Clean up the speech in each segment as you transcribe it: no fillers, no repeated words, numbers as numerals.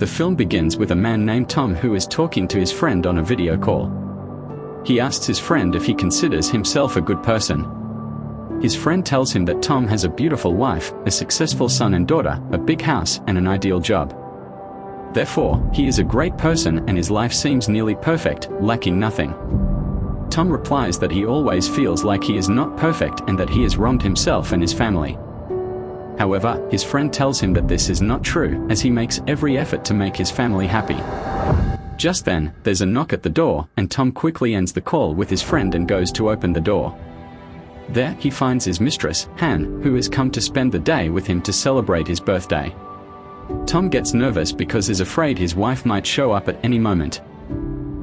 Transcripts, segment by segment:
The film begins with a man named Tom who is talking to his friend on a video call. He asks his friend if he considers himself a good person. His friend tells him that Tom has a beautiful wife, a successful son and daughter, a big house, and an ideal job. Therefore, he is a great person and his life seems nearly perfect, lacking nothing. Tom replies that he always feels like he is not perfect and that he has wronged himself and his family. However, his friend tells him that this is not true, as he makes every effort to make his family happy. Just then, there's a knock at the door, and Tom quickly ends the call with his friend and goes to open the door. There, he finds his mistress, Han, who has come to spend the day with him to celebrate his birthday. Tom gets nervous because he's afraid his wife might show up at any moment.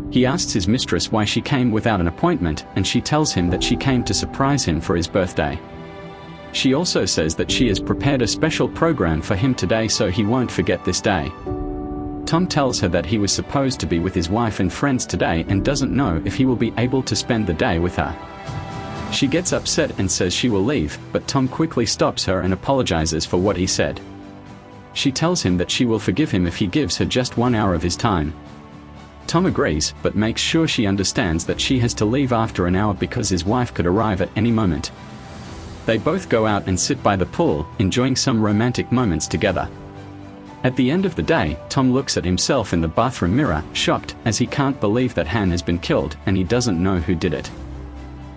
He asks his mistress why she came without an appointment, and she tells him that she came to surprise him for his birthday. She also says that she has prepared a special program for him today so he won't forget this day. Tom tells her that he was supposed to be with his wife and friends today and doesn't know if he will be able to spend the day with her. She gets upset and says she will leave, but Tom quickly stops her and apologizes for what he said. She tells him that she will forgive him if he gives her just 1 hour of his time. Tom agrees, but makes sure she understands that she has to leave after an hour because his wife could arrive at any moment. They both go out and sit by the pool, enjoying some romantic moments together. At the end of the day, Tom looks at himself in the bathroom mirror, shocked, as he can't believe that Han has been killed and he doesn't know who did it.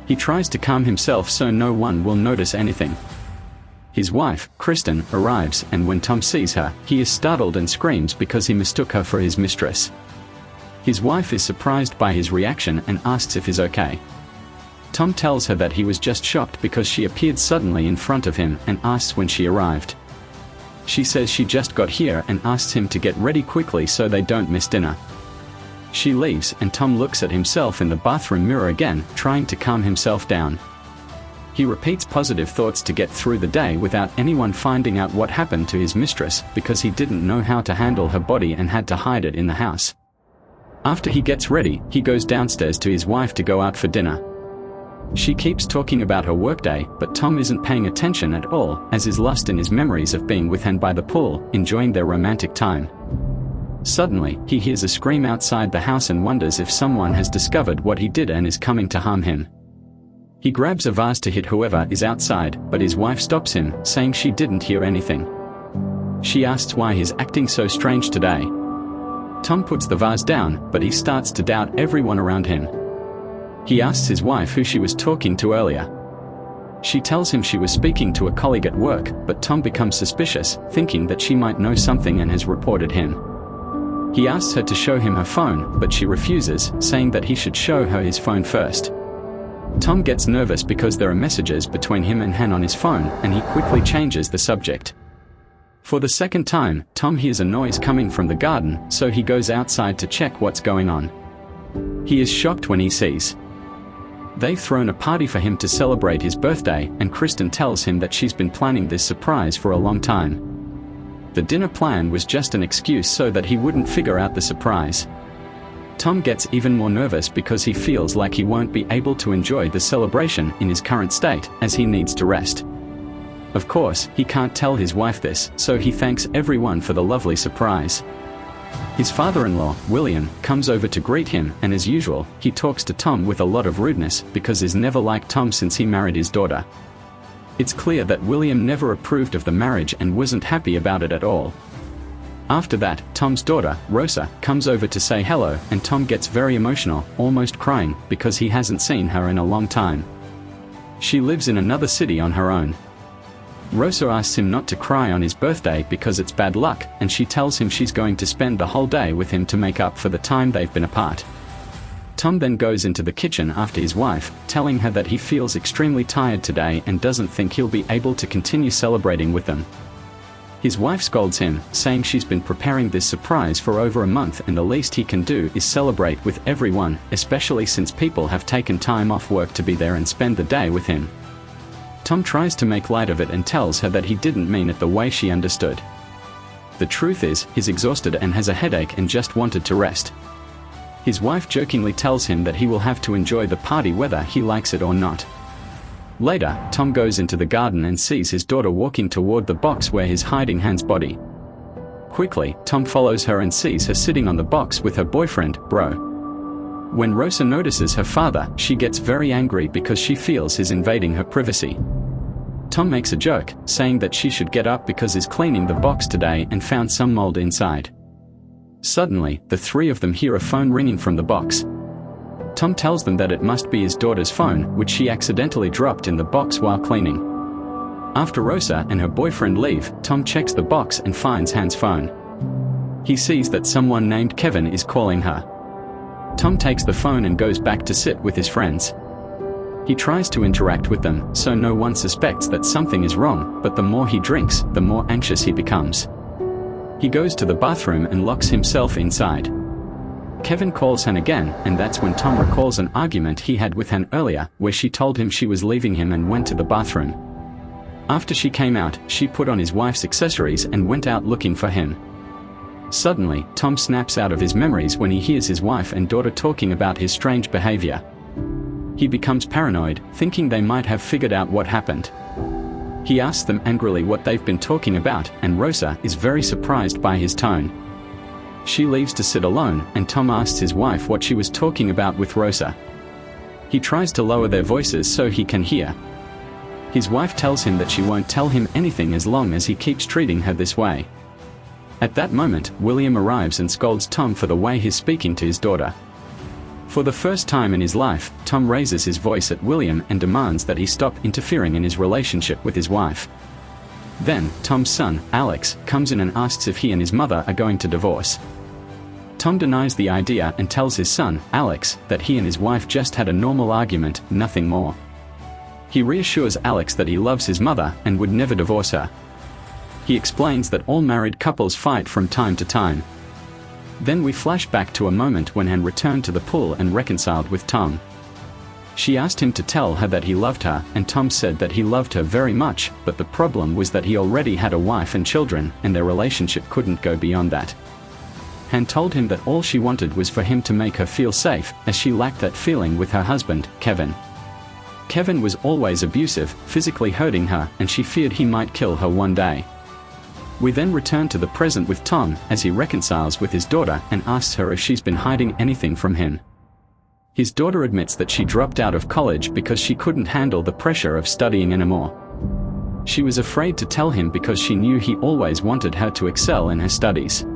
He tries to calm himself so no one will notice anything. His wife, Kristen, arrives, and when Tom sees her, he is startled and screams because he mistook her for his mistress. His wife is surprised by his reaction and asks if he's okay. Tom tells her that he was just shocked because she appeared suddenly in front of him and asks when she arrived. She says she just got here and asks him to get ready quickly so they don't miss dinner. She leaves and Tom looks at himself in the bathroom mirror again, trying to calm himself down. He repeats positive thoughts to get through the day without anyone finding out what happened to his mistress because he didn't know how to handle her body and had to hide it in the house. After he gets ready, he goes downstairs to his wife to go out for dinner. She keeps talking about her workday, but Tom isn't paying attention at all, as is lost in his memories of being with Han by the pool, enjoying their romantic time. Suddenly, he hears a scream outside the house and wonders if someone has discovered what he did and is coming to harm him. He grabs a vase to hit whoever is outside, but his wife stops him, saying she didn't hear anything. She asks why he's acting so strange today. Tom puts the vase down, but he starts to doubt everyone around him. He asks his wife who she was talking to earlier. She tells him she was speaking to a colleague at work, but Tom becomes suspicious, thinking that she might know something and has reported him. He asks her to show him her phone, but she refuses, saying that he should show her his phone first. Tom gets nervous because there are messages between him and Han on his phone, and he quickly changes the subject. For the second time, Tom hears a noise coming from the garden, so he goes outside to check what's going on. He is shocked when he sees they've thrown a party for him to celebrate his birthday, and Kristen tells him that she's been planning this surprise for a long time. The dinner plan was just an excuse so that he wouldn't figure out the surprise. Tom gets even more nervous because he feels like he won't be able to enjoy the celebration in his current state, as he needs to rest. Of course, he can't tell his wife this, so he thanks everyone for the lovely surprise. His father-in-law, William, comes over to greet him, and as usual, he talks to Tom with a lot of rudeness because he's never liked Tom since he married his daughter. It's clear that William never approved of the marriage and wasn't happy about it at all. After that, Tom's daughter, Rosa, comes over to say hello, and Tom gets very emotional, almost crying, because he hasn't seen her in a long time. She lives in another city on her own. Rosa asks him not to cry on his birthday because it's bad luck, and she tells him she's going to spend the whole day with him to make up for the time they've been apart. Tom then goes into the kitchen after his wife, telling her that he feels extremely tired today and doesn't think he'll be able to continue celebrating with them. His wife scolds him, saying she's been preparing this surprise for over a month and the least he can do is celebrate with everyone, especially since people have taken time off work to be there and spend the day with him. Tom tries to make light of it and tells her that he didn't mean it the way she understood. The truth is, he's exhausted and has a headache and just wanted to rest. His wife jokingly tells him that he will have to enjoy the party whether he likes it or not. Later, Tom goes into the garden and sees his daughter walking toward the box where he's hiding Han's body. Quickly, Tom follows her and sees her sitting on the box with her boyfriend, Bro. When Rosa notices her father, she gets very angry because she feels he's invading her privacy. Tom makes a joke, saying that she should get up because he's cleaning the box today and found some mold inside. Suddenly, the three of them hear a phone ringing from the box. Tom tells them that it must be his daughter's phone, which she accidentally dropped in the box while cleaning. After Rosa and her boyfriend leave, Tom checks the box and finds Han's phone. He sees that someone named Kevin is calling her. Tom takes the phone and goes back to sit with his friends. He tries to interact with them, so no one suspects that something is wrong, but the more he drinks, the more anxious he becomes. He goes to the bathroom and locks himself inside. Kevin calls Han again, and that's when Tom recalls an argument he had with Han earlier, where she told him she was leaving him and went to the bathroom. After she came out, she put on his wife's accessories and went out looking for him. Suddenly, Tom snaps out of his memories when he hears his wife and daughter talking about his strange behavior. He becomes paranoid, thinking they might have figured out what happened. He asks them angrily what they've been talking about, and Rosa is very surprised by his tone. She leaves to sit alone, and Tom asks his wife what she was talking about with Rosa. He tries to lower their voices so he can hear. His wife tells him that she won't tell him anything as long as he keeps treating her this way. At that moment, William arrives and scolds Tom for the way he's speaking to his daughter. For the first time in his life, Tom raises his voice at William and demands that he stop interfering in his relationship with his wife. Then, Tom's son, Alex, comes in and asks if he and his mother are going to divorce. Tom denies the idea and tells his son, Alex, that he and his wife just had a normal argument, nothing more. He reassures Alex that he loves his mother and would never divorce her. He explains that all married couples fight from time to time. Then we flash back to a moment when Han returned to the pool and reconciled with Tom. She asked him to tell her that he loved her, and Tom said that he loved her very much, but the problem was that he already had a wife and children, and their relationship couldn't go beyond that. Han told him that all she wanted was for him to make her feel safe, as she lacked that feeling with her husband, Kevin. Kevin was always abusive, physically hurting her, and she feared he might kill her one day. We then return to the present with Tom, as he reconciles with his daughter and asks her if she's been hiding anything from him. His daughter admits that she dropped out of college because she couldn't handle the pressure of studying anymore. She was afraid to tell him because she knew he always wanted her to excel in her studies.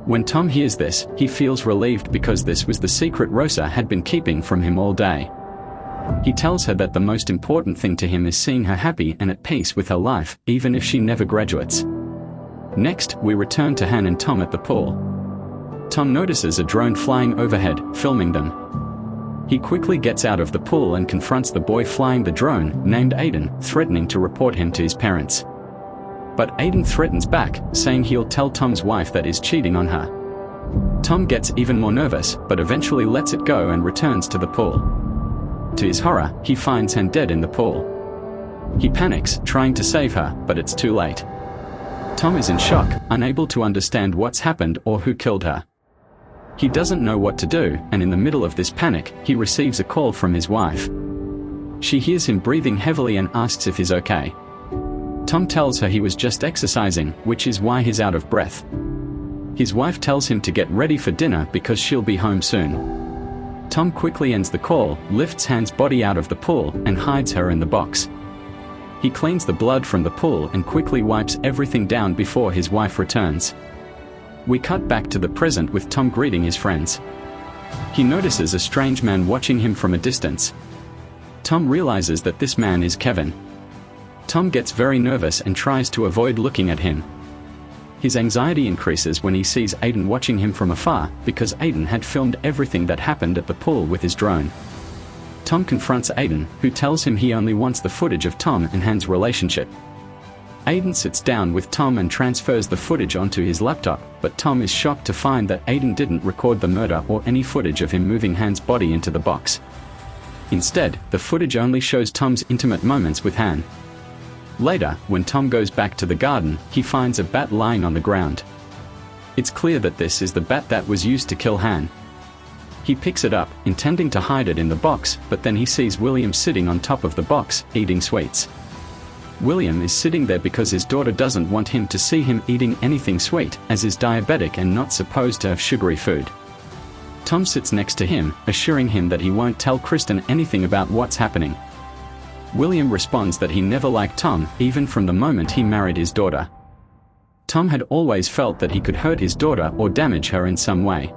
When Tom hears this, he feels relieved because this was the secret Rosa had been keeping from him all day. He tells her that the most important thing to him is seeing her happy and at peace with her life, even if she never graduates. Next, we return to Han and Tom at the pool. Tom notices a drone flying overhead, filming them. He quickly gets out of the pool and confronts the boy flying the drone, named Aiden, threatening to report him to his parents. But Aiden threatens back, saying he'll tell Tom's wife that he's cheating on her. Tom gets even more nervous, but eventually lets it go and returns to the pool. To his horror, he finds Han dead in the pool. He panics, trying to save her, but it's too late. Tom is in shock, unable to understand what's happened or who killed her. He doesn't know what to do, and in the middle of this panic, he receives a call from his wife. She hears him breathing heavily and asks if he's okay. Tom tells her he was just exercising, which is why he's out of breath. His wife tells him to get ready for dinner because she'll be home soon. Tom quickly ends the call, lifts Han's body out of the pool, and hides her in the box. He cleans the blood from the pool and quickly wipes everything down before his wife returns. We cut back to the present with Tom greeting his friends. He notices a strange man watching him from a distance. Tom realizes that this man is Kevin. Tom gets very nervous and tries to avoid looking at him. His anxiety increases when he sees Aiden watching him from afar, because Aiden had filmed everything that happened at the pool with his drone. Tom confronts Aiden, who tells him he only wants the footage of Tom and Han's relationship. Aiden sits down with Tom and transfers the footage onto his laptop, but Tom is shocked to find that Aiden didn't record the murder or any footage of him moving Han's body into the box. Instead, the footage only shows Tom's intimate moments with Han. Later, when Tom goes back to the garden, he finds a bat lying on the ground. It's clear that this is the bat that was used to kill Han. He picks it up, intending to hide it in the box, but then he sees William sitting on top of the box, eating sweets. William is sitting there because his daughter doesn't want him to see him eating anything sweet, as is diabetic and not supposed to have sugary food. Tom sits next to him, assuring him that he won't tell Kristen anything about what's happening. William responds that he never liked Tom, even from the moment he married his daughter. Tom had always felt that he could hurt his daughter or damage her in some way.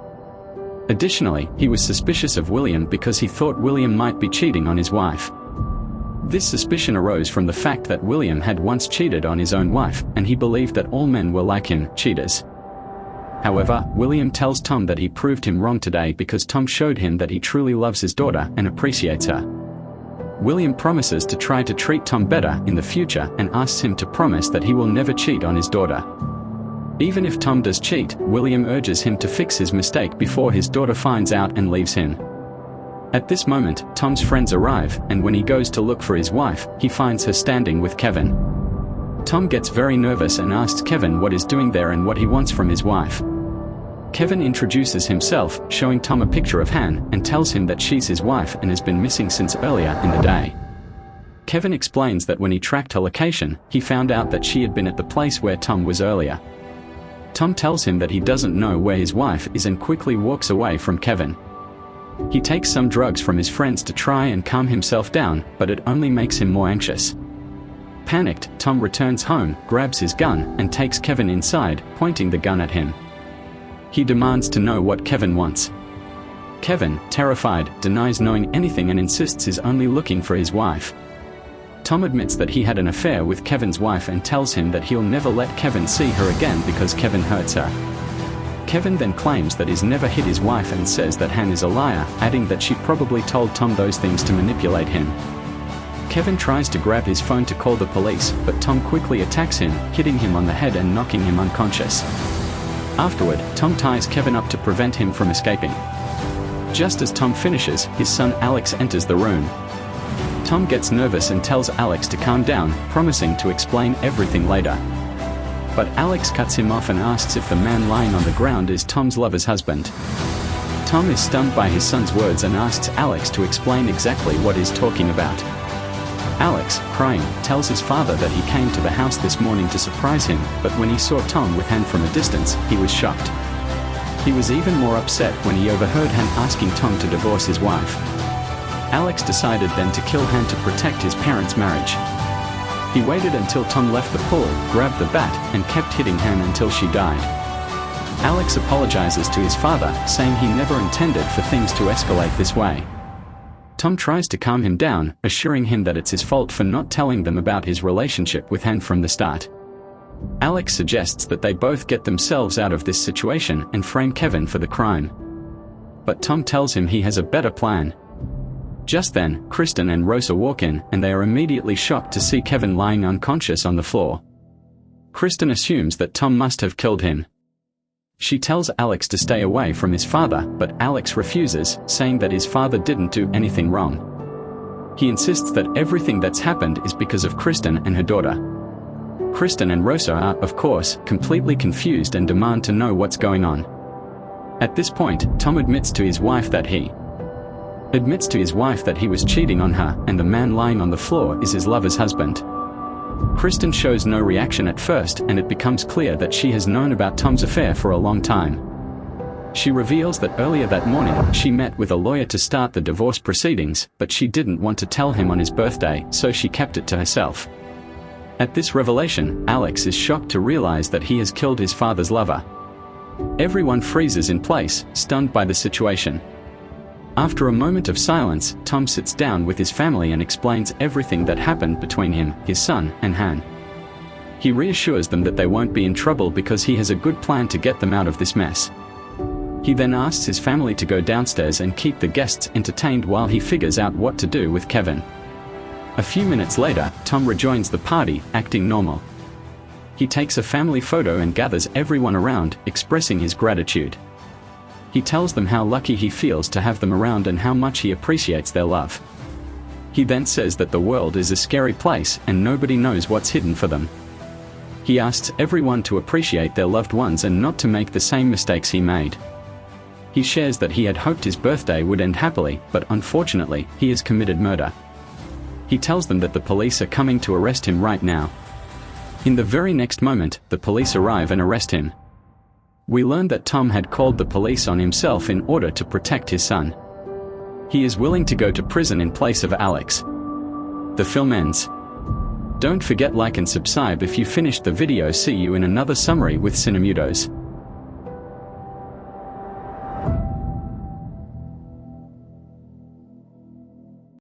Additionally, he was suspicious of William because he thought William might be cheating on his wife. This suspicion arose from the fact that William had once cheated on his own wife, and he believed that all men were like him, cheaters. However, William tells Tom that he proved him wrong today because Tom showed him that he truly loves his daughter and appreciates her. William promises to try to treat Tom better in the future and asks him to promise that he will never cheat on his daughter. Even if Tom does cheat, William urges him to fix his mistake before his daughter finds out and leaves him. At this moment, Tom's friends arrive, and when he goes to look for his wife, he finds her standing with Kevin. Tom gets very nervous and asks Kevin what he's doing there and what he wants from his wife. Kevin introduces himself, showing Tom a picture of Han, and tells him that she's his wife and has been missing since earlier in the day. Kevin explains that when he tracked her location, he found out that she had been at the place where Tom was earlier. Tom tells him that he doesn't know where his wife is and quickly walks away from Kevin. He takes some drugs from his friends to try and calm himself down, but it only makes him more anxious. Panicked, Tom returns home, grabs his gun, and takes Kevin inside, pointing the gun at him. He demands to know what Kevin wants. Kevin, terrified, denies knowing anything and insists he's only looking for his wife. Tom admits that he had an affair with Kevin's wife and tells him that he'll never let Kevin see her again because Kevin hurts her. Kevin then claims that he's never hit his wife and says that Han is a liar, adding that she probably told Tom those things to manipulate him. Kevin tries to grab his phone to call the police, but Tom quickly attacks him, hitting him on the head and knocking him unconscious. Afterward, Tom ties Kevin up to prevent him from escaping. Just as Tom finishes, his son Alex enters the room. Tom gets nervous and tells Alex to calm down, promising to explain everything later. But Alex cuts him off and asks if the man lying on the ground is Tom's lover's husband. Tom is stunned by his son's words and asks Alex to explain exactly what he's talking about. Alex, crying, tells his father that he came to the house this morning to surprise him, but when he saw Tom with Han from a distance, he was shocked. He was even more upset when he overheard Han asking Tom to divorce his wife. Alex decided then to kill Han to protect his parents' marriage. He waited until Tom left the pool, grabbed the bat, and kept hitting Han until she died. Alex apologizes to his father, saying he never intended for things to escalate this way. Tom tries to calm him down, assuring him that it's his fault for not telling them about his relationship with Han from the start. Alex suggests that they both get themselves out of this situation and frame Kevin for the crime. But Tom tells him he has a better plan. Just then, Kristen and Rosa walk in, and they are immediately shocked to see Kevin lying unconscious on the floor. Kristen assumes that Tom must have killed him. She tells Alex to stay away from his father, but Alex refuses, saying that his father didn't do anything wrong. He insists that everything that's happened is because of Kristen and her daughter. Kristen and Rosa are, of course, completely confused and demand to know what's going on. At this point, Tom admits to his wife that he was cheating on her, and the man lying on the floor is his lover's husband. Kristen shows no reaction at first, and it becomes clear that she has known about Tom's affair for a long time. She reveals that earlier that morning, she met with a lawyer to start the divorce proceedings, but she didn't want to tell him on his birthday, so she kept it to herself. At this revelation, Alex is shocked to realize that he has killed his father's lover. Everyone freezes in place, stunned by the situation. After a moment of silence, Tom sits down with his family and explains everything that happened between him, his son, and Han. He reassures them that they won't be in trouble because he has a good plan to get them out of this mess. He then asks his family to go downstairs and keep the guests entertained while he figures out what to do with Kevin. A few minutes later, Tom rejoins the party, acting normal. He takes a family photo and gathers everyone around, expressing his gratitude. He tells them how lucky he feels to have them around and how much he appreciates their love. He then says that the world is a scary place and nobody knows what's hidden for them. He asks everyone to appreciate their loved ones and not to make the same mistakes he made. He shares that he had hoped his birthday would end happily, but unfortunately, he has committed murder. He tells them that the police are coming to arrest him right now. In the very next moment, the police arrive and arrest him. We learn that Tom had called the police on himself in order to protect his son. He is willing to go to prison in place of Alex. The film ends. Don't forget like and subscribe if you finished the video. See you in another summary with Cinemudos.